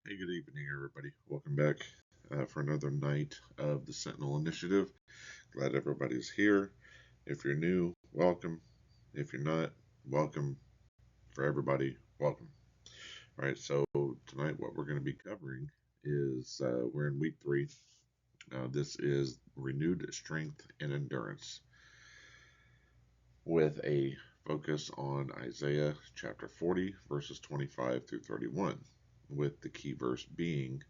Hey, good evening, everybody. Welcome back for another night of the Sentinel Initiative. Glad everybody's here. If you're new, welcome. If you're not, welcome. For everybody, welcome. All right, so tonight what we're going to be covering is we're in week 3. This is renewed strength and endurance with a focus on Isaiah chapter 40, verses 25 through 31, with the key verse being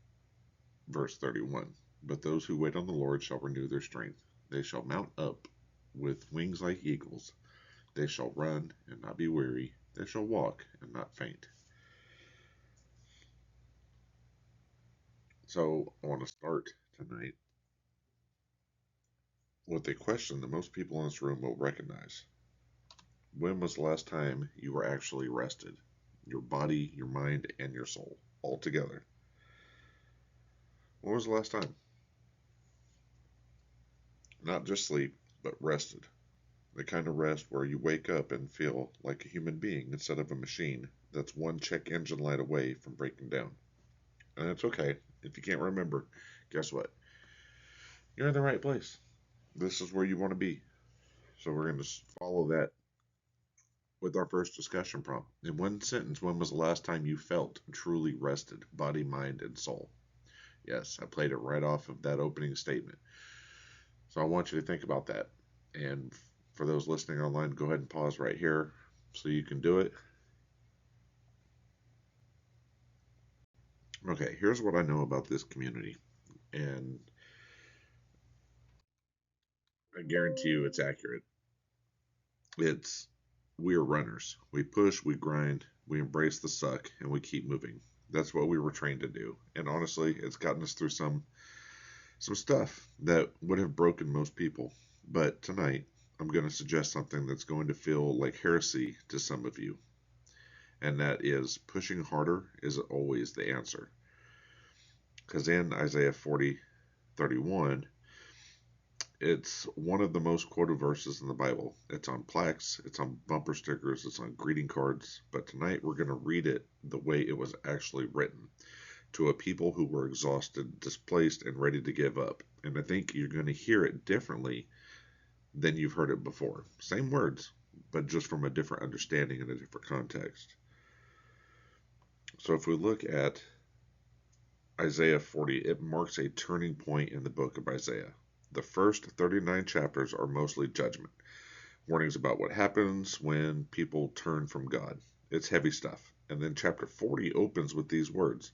verse 31. But those who wait on the Lord shall renew their strength. They shall mount up with wings like eagles. They shall run and not be weary. They shall walk and not faint. So I want to start tonight with a question that most people in this room will recognize. When was the last time you were actually rested? Your body, your mind, and your soul all together. When was the last time? Not just sleep, but rested. The kind of rest where you wake up and feel like a human being instead of a machine that's one check engine light away from breaking down. And it's okay. If you can't remember, guess what? You're in the right place. This is where you want to be. So we're going to follow that with our first discussion prompt. In one sentence, when was the last time you felt truly rested, body, mind, and soul? Yes, I played it right off of that opening statement. So I want you to think about that. And for those listening online, go ahead and pause right here so you can do it. Okay, here's what I know about this community, and I guarantee you it's accurate. It's we're runners. We push, we grind, we embrace the suck, and we keep moving. That's what we were trained to do. And honestly, it's gotten us through some stuff that would have broken most people. But tonight, I'm going to suggest something that's going to feel like heresy to some of you, and that is pushing harder is always the answer. Because in Isaiah 40:31, it's one of the most quoted verses in the Bible. It's on plaques, it's on bumper stickers, it's on greeting cards. But tonight we're going to read it the way it was actually written to a people who were exhausted, displaced, and ready to give up. And I think you're going to hear it differently than you've heard it before. Same words, but just from a different understanding and a different context. So if we look at Isaiah 40, it marks a turning point in the book of Isaiah. The first 39 chapters are mostly judgment, warnings about what happens when people turn from God. It's heavy stuff. And then chapter 40 opens with these words: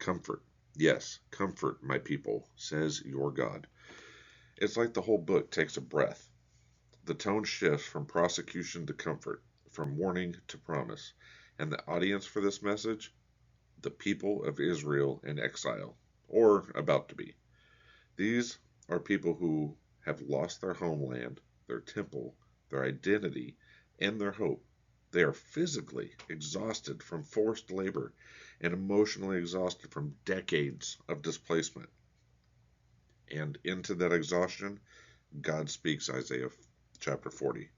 comfort. Yes, comfort, my people, says your God. It's like the whole book takes a breath. The tone shifts from prosecution to comfort, from warning to promise. And the audience for this message? The people of Israel in exile, or about to be. These are people who have lost their homeland, their temple, their identity, and their hope. They are physically exhausted from forced labor and emotionally exhausted from decades of displacement. And into that exhaustion, God speaks Isaiah chapter 40.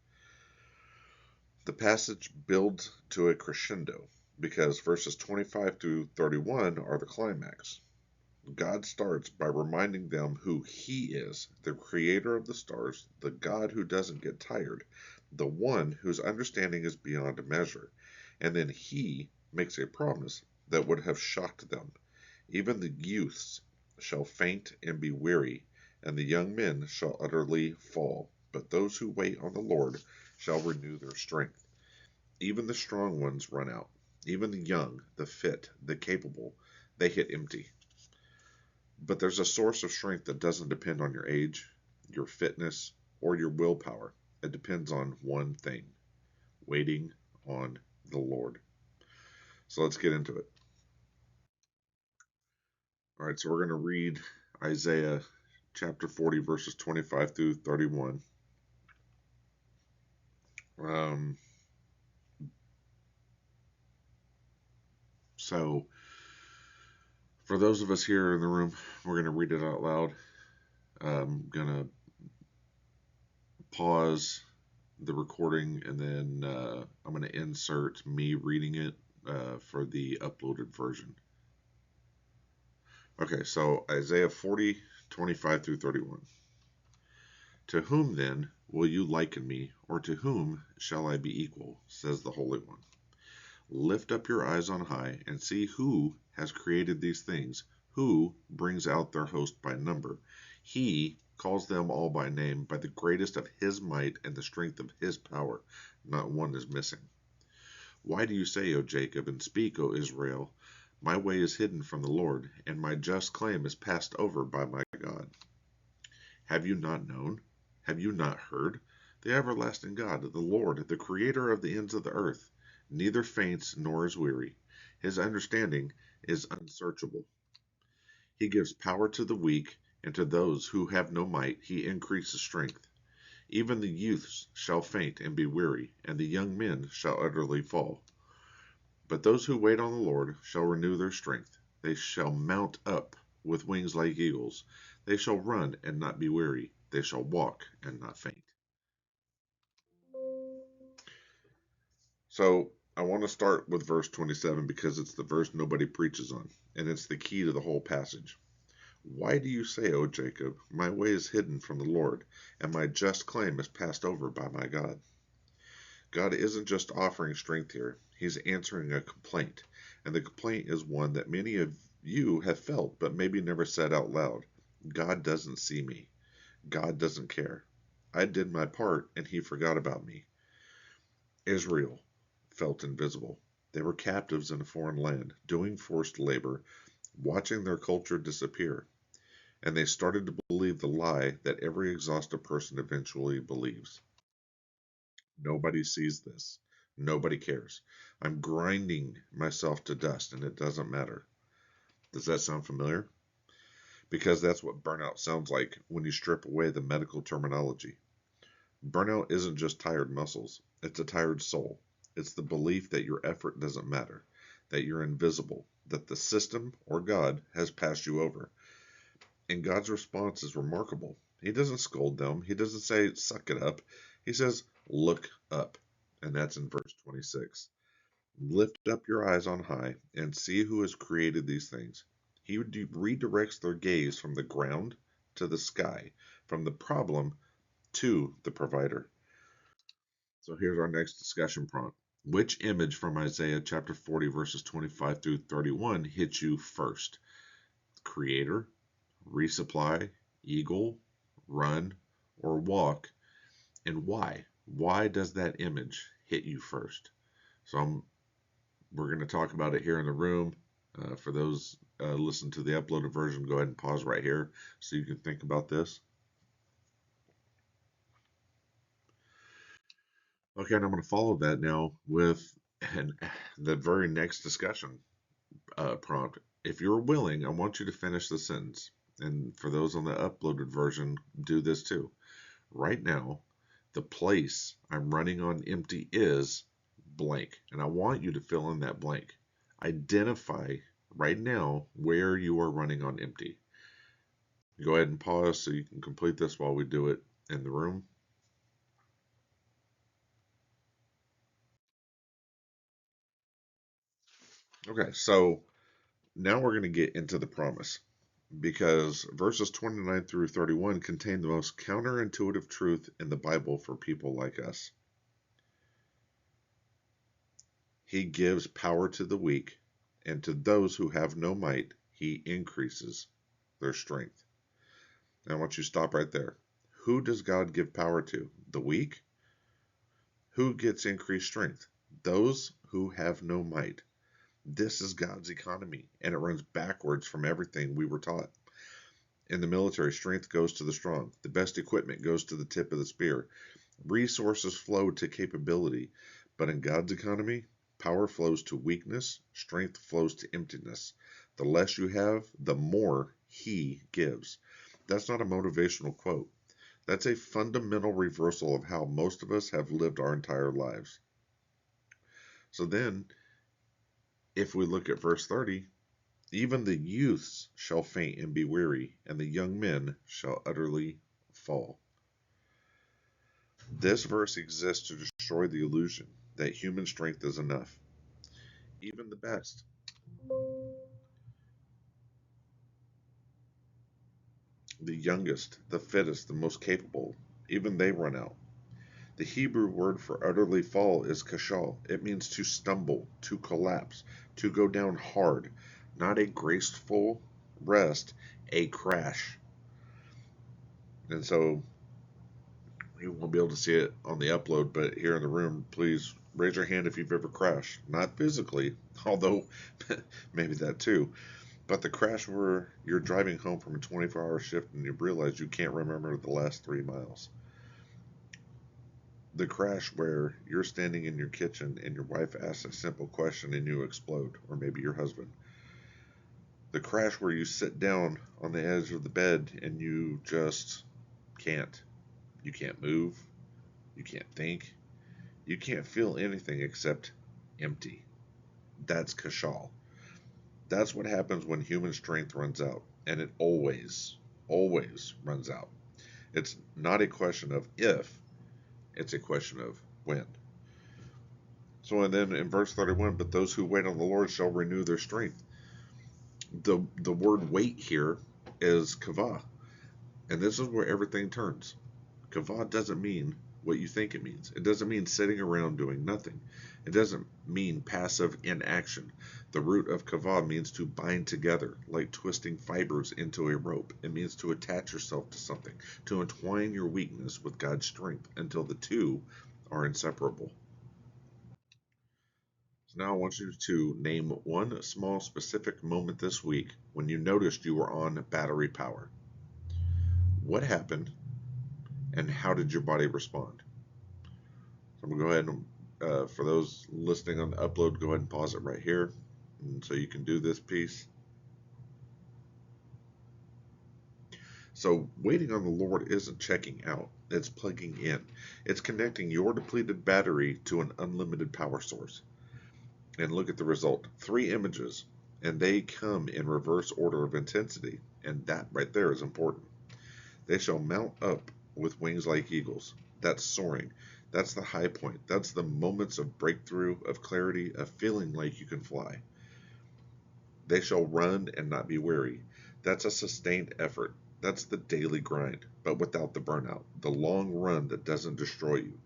The passage builds to a crescendo because verses 25 through 31 are the climax. God starts by reminding them who He is, the creator of the stars, the God who doesn't get tired, the one whose understanding is beyond measure. And then He makes a promise that would have shocked them. Even the youths shall faint and be weary, and the young men shall utterly fall. But those who wait on the Lord shall renew their strength. Even the strong ones run out. Even the young, the fit, the capable, they hit empty. But there's a source of strength that doesn't depend on your age, your fitness, or your willpower. It depends on one thing: waiting on the Lord. So let's get into it. All right, so we're going to read Isaiah chapter 40, verses 25 through 31. Um, so, for those of us here in the room, we're going to read it out loud. I'm going to pause the recording, and then I'm going to insert me reading it for the uploaded version. Okay, so Isaiah 40:25 through 31. To whom then will you liken me, or to whom shall I be equal, says the Holy One. Lift up your eyes on high, and see who has created these things, who brings out their host by number. He calls them all by name, by the greatest of his might and the strength of his power. Not one is missing. Why do you say, O Jacob, and speak, O Israel, my way is hidden from the Lord, and my just claim is passed over by my God? Have you not known? Have you not heard? The everlasting God, the Lord, the creator of the ends of the earth, neither faints nor is weary. His understanding is unsearchable. He gives power to the weak, and to those who have no might he increases strength. Even the youths shall faint and be weary, and the young men shall utterly fall. But those who wait on the Lord shall renew their strength. They shall mount up with wings like eagles. They shall run and not be weary. They shall walk and not faint. So I want to start with verse 27 because it's the verse nobody preaches on, and it's the key to the whole passage. Why do you say, O Jacob, my way is hidden from the Lord, and my just claim is passed over by my God? God isn't just offering strength here, he's answering a complaint. And the complaint is one that many of you have felt, but maybe never said out loud. God doesn't see me. God doesn't care. I did my part, and he forgot about me. Israel felt invisible. They were captives in a foreign land, doing forced labor, watching their culture disappear. And they started to believe the lie that every exhausted person eventually believes. Nobody sees this. Nobody cares. I'm grinding myself to dust and it doesn't matter. Does that sound familiar? Because that's what burnout sounds like when you strip away the medical terminology. Burnout isn't just tired muscles, it's a tired soul. It's the belief that your effort doesn't matter, that you're invisible, that the system or God has passed you over. And God's response is remarkable. He doesn't scold them, He doesn't say, suck it up. He says, look up. And that's in verse 26. Lift up your eyes on high and see who has created these things. He redirects their gaze from the ground to the sky, from the problem to the provider. So here's our next discussion prompt. Which image from Isaiah chapter 40, verses 25 through 31 hits you first? Creator, resupply, eagle, run, or walk, and why? Why does that image hit you first? So we're going to talk about it here in the room. For those listen to the uploaded version, go ahead and pause right here so you can think about this. Okay, and I'm going to follow that now with the very next discussion prompt. If you're willing, I want you to finish the sentence. And for those on the uploaded version, do this too. Right now, the place I'm running on empty is blank. And I want you to fill in that blank. Identify right now where you are running on empty. Go ahead and pause so you can complete this while we do it in the room. Okay, so now we're going to get into the promise because verses 29 through 31 contain the most counterintuitive truth in the Bible for people like us. He gives power to the weak, and to those who have no might, he increases their strength. Now, I want you to stop right there. Who does God give power to? The weak? Who gets increased strength? Those who have no might. This is God's economy, and it runs backwards from everything we were taught. In the military, strength goes to the strong. The best equipment goes to the tip of the spear. Resources flow to capability. But in God's economy, power flows to weakness, strength flows to emptiness. The less you have, the more He gives. That's not a motivational quote. That's a fundamental reversal of how most of us have lived our entire lives. So then, if we look at verse 30, even the youths shall faint and be weary, and the young men shall utterly fall. This verse exists to destroy the illusion that human strength is enough. Even the best. The youngest, the fittest, the most capable, even they run out. The Hebrew word for utterly fall is kashal. It means to stumble, to collapse, to go down hard. Not a graceful rest, a crash. And so you won't be able to see it on the upload, but here in the room, please raise your hand if you've ever crashed. Not physically, although maybe that too, but the crash where you're driving home from a 24-hour shift and you realize you can't remember the last 3 miles. The crash where you're standing in your kitchen and your wife asks a simple question and you explode, or maybe your husband. The crash where you sit down on the edge of the bed and you just can't. You can't move. You can't think. You can't feel anything except empty. That's kashal. That's what happens when human strength runs out. And it always, always runs out. It's not a question of if, it's a question of when. So, and then in verse 31, but those who wait on the Lord shall renew their strength. The word wait here is kavah. And this is where everything turns. Kavah doesn't mean what you think it means. It doesn't mean sitting around doing nothing. It doesn't mean passive inaction. The root of kavah means to bind together, like twisting fibers into a rope. It means to attach yourself to something, to entwine your weakness with God's strength until the two are inseparable. So now I want you to name one small specific moment this week when you noticed you were on battery power. What happened, and how did your body respond? So I'm going to go ahead and, for those listening on the upload, go ahead and pause it right here. And so you can do this piece. So waiting on the Lord isn't checking out, it's plugging in. It's connecting your depleted battery to an unlimited power source. And look at the result. 3 images, and they come in reverse order of intensity. And that right there is important. They shall mount up with wings like eagles. That's soaring. That's the high point. That's the moments of breakthrough, of clarity, of feeling like you can fly. They shall run and not be weary. That's a sustained effort. That's the daily grind, but without the burnout, the long run that doesn't destroy you.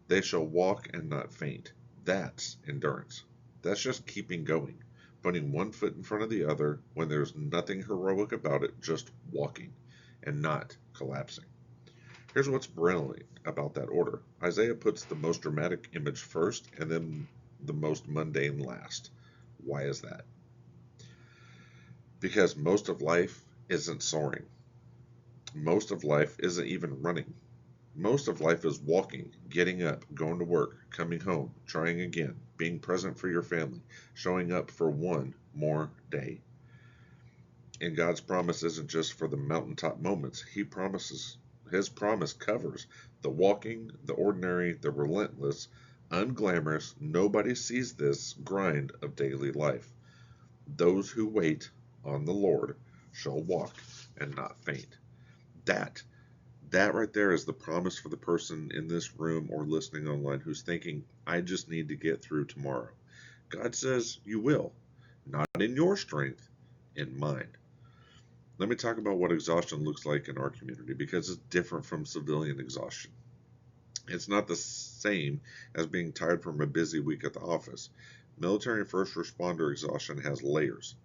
They shall walk and not faint. That's endurance. That's just keeping going, putting one foot in front of the other when there's nothing heroic about it, just walking and not collapsing. Here's what's brilliant about that order. Isaiah puts the most dramatic image first and then the most mundane last. Why is that? Because most of life isn't soaring. Most of life isn't even running. Most of life is walking, getting up, going to work, coming home, trying again, being present for your family, showing up for one more day. And God's promise isn't just for the mountaintop moments. His promise covers the walking, the ordinary, the relentless, unglamorous, nobody sees this grind of daily life. Those who wait on the Lord shall walk and not faint. That right there is the promise for the person in this room or listening online who's thinking, I just need to get through tomorrow. God says you will, not in your strength, in mine. Let me talk about what exhaustion looks like in our community because it's different from civilian exhaustion. It's not the same as being tired from a busy week at the office. Military and first responder exhaustion has layers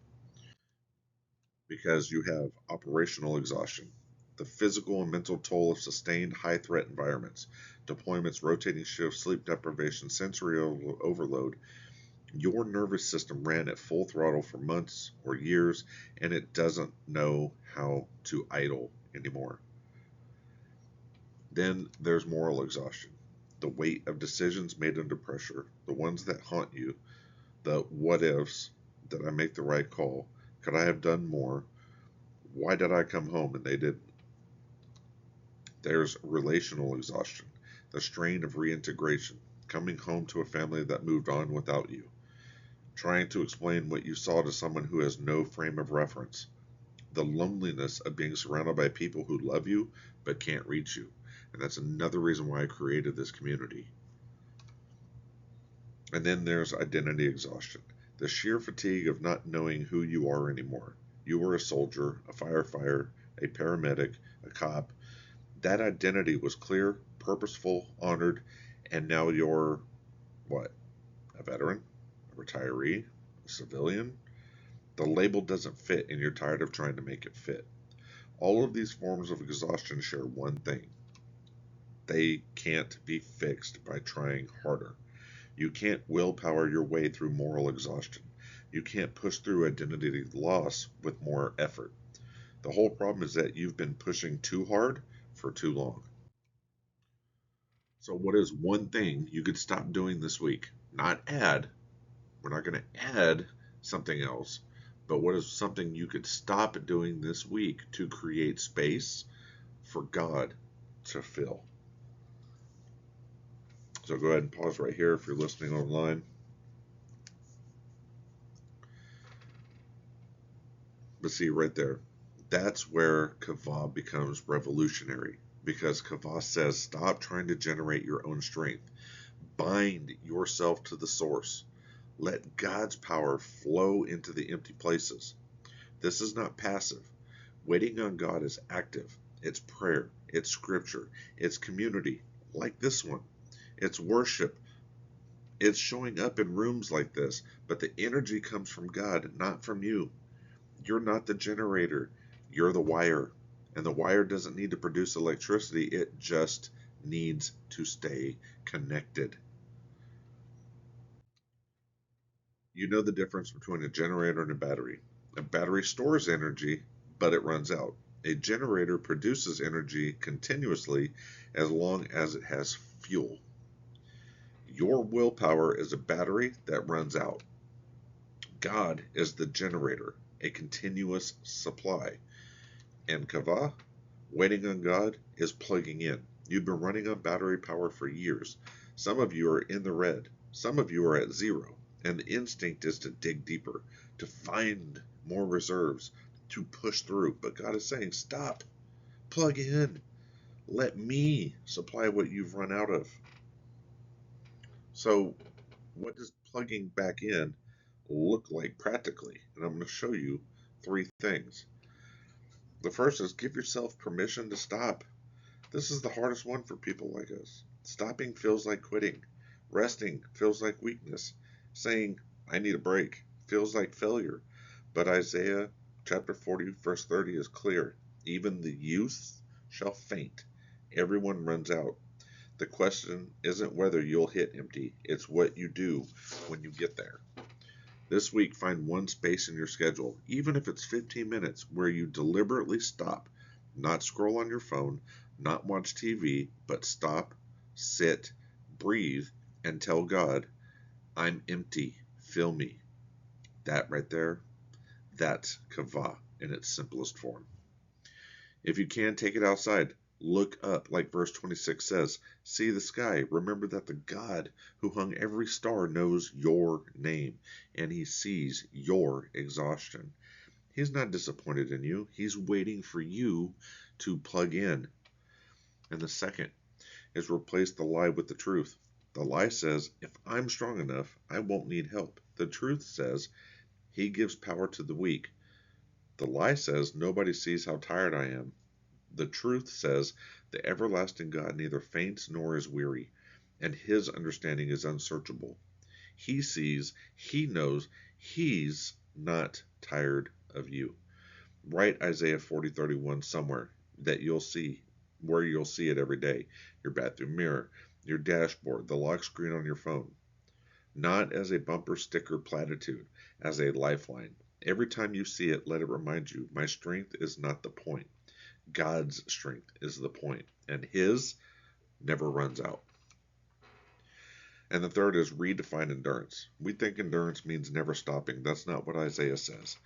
because you have operational exhaustion, the physical and mental toll of sustained high threat environments, deployments, rotating shifts, sleep deprivation, sensory overload. Your nervous system ran at full throttle for months or years, and it doesn't know how to idle anymore. Then there's moral exhaustion, the weight of decisions made under pressure, the ones that haunt you, the what ifs. Did I make the right call? Could I have done more? Why did I come home and they didn't? There's relational exhaustion, the strain of reintegration, coming home to a family that moved on without you, trying to explain what you saw to someone who has no frame of reference, the loneliness of being surrounded by people who love you but can't reach you. And that's another reason why I created this community. And then there's identity exhaustion, the sheer fatigue of not knowing who you are anymore. You were a soldier, a firefighter, a paramedic, a cop. That identity was clear, purposeful, honored, and now you're what? A veteran? A retiree? A civilian? The label doesn't fit, and you're tired of trying to make it fit. All of these forms of exhaustion share one thing: they can't be fixed by trying harder. You can't willpower your way through moral exhaustion. You can't push through identity loss with more effort. The whole problem is that you've been pushing too hard for too long. So, what is one thing you could stop doing this week? Not add. We're not going to add something else. But what is something you could stop doing this week to create space for God to fill? So go ahead and pause right here if you're listening online. But see right there, that's where Kavah becomes revolutionary, because Kavah says stop trying to generate your own strength. Bind yourself to the source. Let God's power flow into the empty places. This is not passive. Waiting on God is active. It's prayer, it's scripture, it's community, like this one. It's worship. It's showing up in rooms like this, but the energy comes from God, not from you. You're not the generator. You're the wire. And the wire doesn't need to produce electricity. It just needs to stay connected. You know the difference between a generator and a battery. A battery stores energy, but it runs out. A generator produces energy continuously as long as it has fuel. Your willpower is a battery that runs out. God is the generator, a continuous supply. And Kavah, waiting on God, is plugging in. You've been running on battery power for years. Some of you are in the red. Some of you are at zero. And the instinct is to dig deeper, to find more reserves, to push through. But God is saying, stop, plug in. Let me supply what you've run out of. So, what does plugging back in look like practically? And I'm going to show you 3 things. The first is give yourself permission to stop. This is the hardest one for people like us. Stopping feels like quitting. Resting feels like weakness. Saying, I need a break, feels like failure. But Isaiah chapter 40, verse 30 is clear. Even the youth shall faint. Everyone runs out. The question isn't whether you'll hit empty, it's what you do when you get there. This week, find one space in your schedule, even if it's 15 minutes, where you deliberately stop. Not scroll on your phone, not watch TV, but stop, sit, breathe, and tell God, I'm empty, fill me. That right there, that's Kavah in its simplest form. If you can, take it outside. Look up, like verse 26 says. See the sky. Remember that the God who hung every star knows your name, and he sees your exhaustion. He's not disappointed in you. He's waiting for you to plug in. And the second is replace the lie with the truth. The lie says, if I'm strong enough, I won't need help. The truth says, he gives power to the weak. The lie says, nobody sees how tired I am. The truth says, the everlasting God neither faints nor is weary, and his understanding is unsearchable. He sees, he knows, he's not tired of you. Write Isaiah 40:31 somewhere that you'll see, where you'll see it every day. Your bathroom mirror, your dashboard, the lock screen on your phone. Not as a bumper sticker platitude, as a lifeline. Every time you see it, let it remind you, my strength is not the point. God's strength is the point, and his never runs out. And the third is redefine endurance. We think endurance means never stopping. That's not what Isaiah says.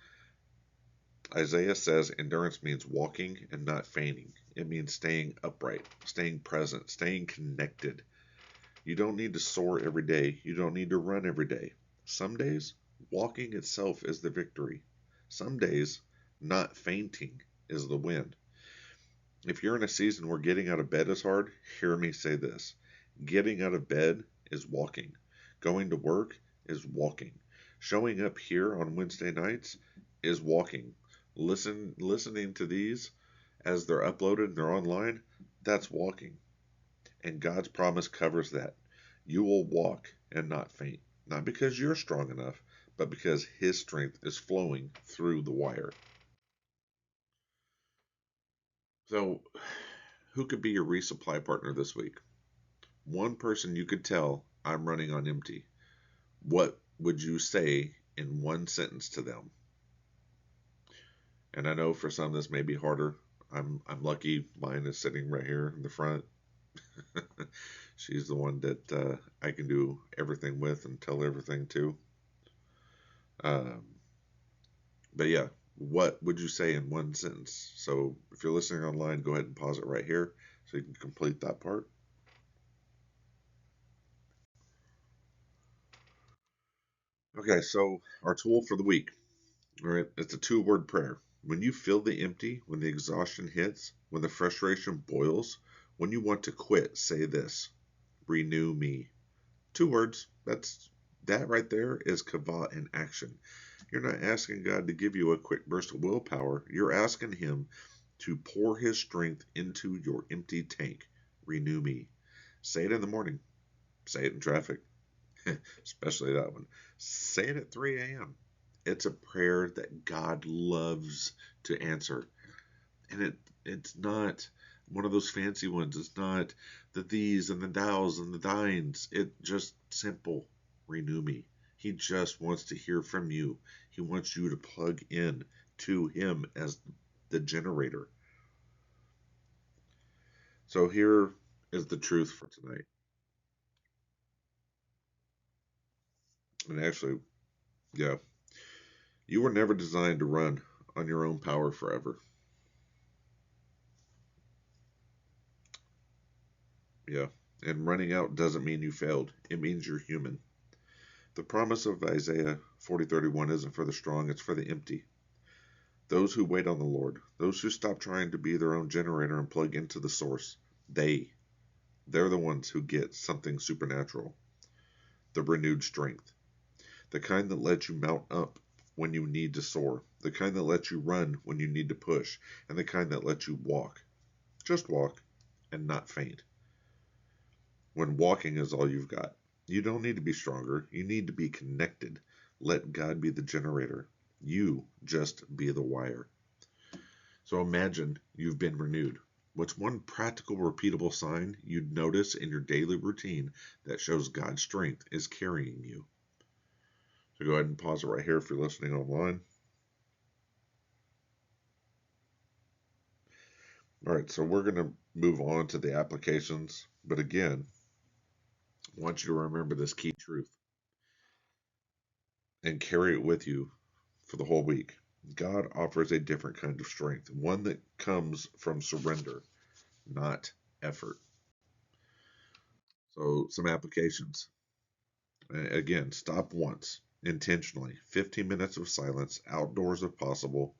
Isaiah says endurance means walking and not fainting. It means staying upright, staying present, staying connected. You don't need to soar every day. You don't need to run every day. Some days, walking itself is the victory. Some days, not fainting is the win. If you're in a season where getting out of bed is hard, hear me say this. Getting out of bed is walking. Going to work is walking. Showing up here on Wednesday nights is walking. Listening to these as they're uploaded and they're online, that's walking. And God's promise covers that. You will walk and not faint, not because you're strong enough, but because His strength is flowing through the wire. So, who could be your resupply partner this week? One person you could tell, I'm running on empty. What would you say in one sentence to them? And I know for some this may be harder. I'm lucky mine is sitting right here in the front. She's the one that I can do everything with and tell everything to. Um, but yeah, what would you say in one sentence? So if you're listening online, go ahead and pause it right here so you can complete that part. Okay, so our tool for the week. All right, it's a two-word prayer. When you feel the empty, when the exhaustion hits, when the frustration boils, when you want to quit, say this: renew me. 2 words. That right there is kavah in action. You're not asking God to give you a quick burst of willpower. You're asking Him to pour His strength into your empty tank. Renew me. Say it in the morning. Say it in traffic, especially that one. Say it at 3 a.m. It's a prayer that God loves to answer. And it's not one of those fancy ones. It's not the these and the thous and the thines. It just simple. Renew me. He just wants to hear from you. He wants you to plug in to him as the generator. So here is the truth for tonight. And actually, yeah, you were never designed to run on your own power forever. Yeah. And running out doesn't mean you failed. It means you're human. The promise of Isaiah 40:31 isn't for the strong, it's for the empty. Those who wait on the Lord, those who stop trying to be their own generator and plug into the source, they're the ones who get something supernatural. The renewed strength. The kind that lets you mount up when you need to soar. The kind that lets you run when you need to push. And the kind that lets you walk. Just walk and not faint. When walking is all you've got. You don't need to be stronger. You need to be connected. Let God be the generator. You just be the wire. So imagine you've been renewed. What's one practical, repeatable sign you'd notice in your daily routine that shows God's strength is carrying you? So go ahead and pause it right here if you're listening online. All right, so we're going to move on to the applications. But again, I want you to remember this key truth and carry it with you for the whole week. God offers a different kind of strength, one that comes from surrender, not effort. So, some applications. Again, stop once, intentionally. 15 minutes of silence, outdoors if possible.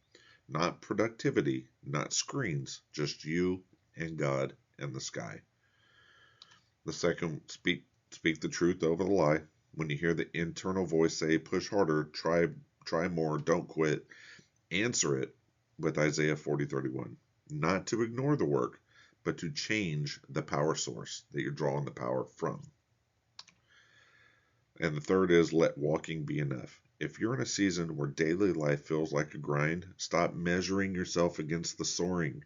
Not productivity, not screens, just you and God and the sky. The second, speak the truth over the lie. When you hear the internal voice say, push harder, try more, don't quit, answer it with Isaiah 40:31. Not to ignore the work, but to change the power source that you're drawing the power from. And the third is let walking be enough. If you're in a season where daily life feels like a grind, stop measuring yourself against the soaring.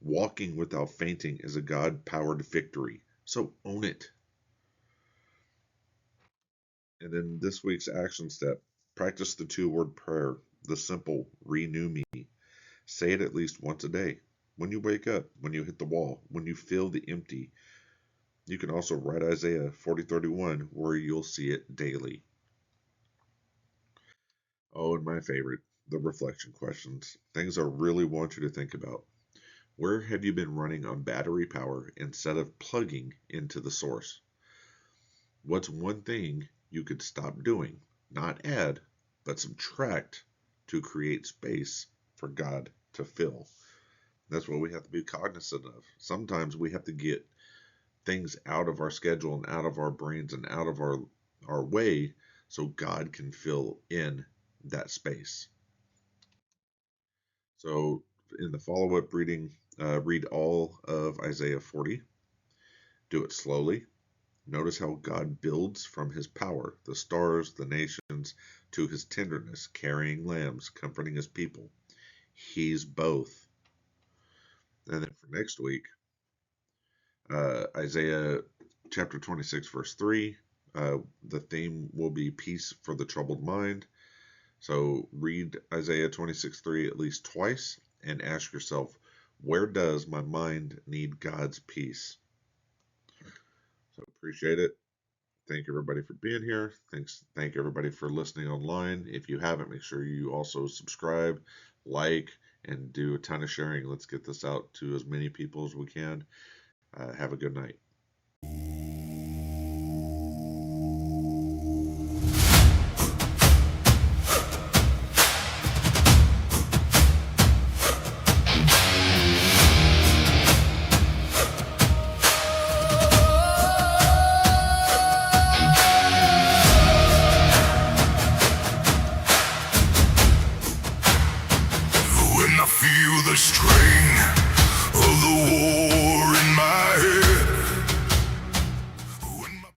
Walking without fainting is a God powered victory. So own it. And then this week's action step: practice the 2 word prayer, the simple renew me. Say it at least once a day. When you wake up, when you hit the wall, when you feel the empty. You can also write Isaiah 40:31 where you'll see it daily. Oh, and my favorite, the reflection questions. Things I really want you to think about. Where have you been running on battery power instead of plugging into the source? What's one thing you could stop doing? Not add, but subtract to create space for God to fill. That's what we have to be cognizant of. Sometimes we have to get things out of our schedule and out of our brains and out of our way so God can fill in that space. So in the follow-up reading, read all of Isaiah 40. Do it slowly. Notice how God builds from his power the stars, the nations, to his tenderness, carrying lambs, comforting his people. He's both. And then for next week, Isaiah chapter 26, verse 3. The theme will be peace for the troubled mind. So read Isaiah 26:3 at least twice and ask yourself, where does my mind need God's peace? So appreciate it. Thank everybody for being here. Thank everybody for listening online. If you haven't, make sure you also subscribe, like, and do a ton of sharing. Let's get this out to as many people as we can. Have a good night.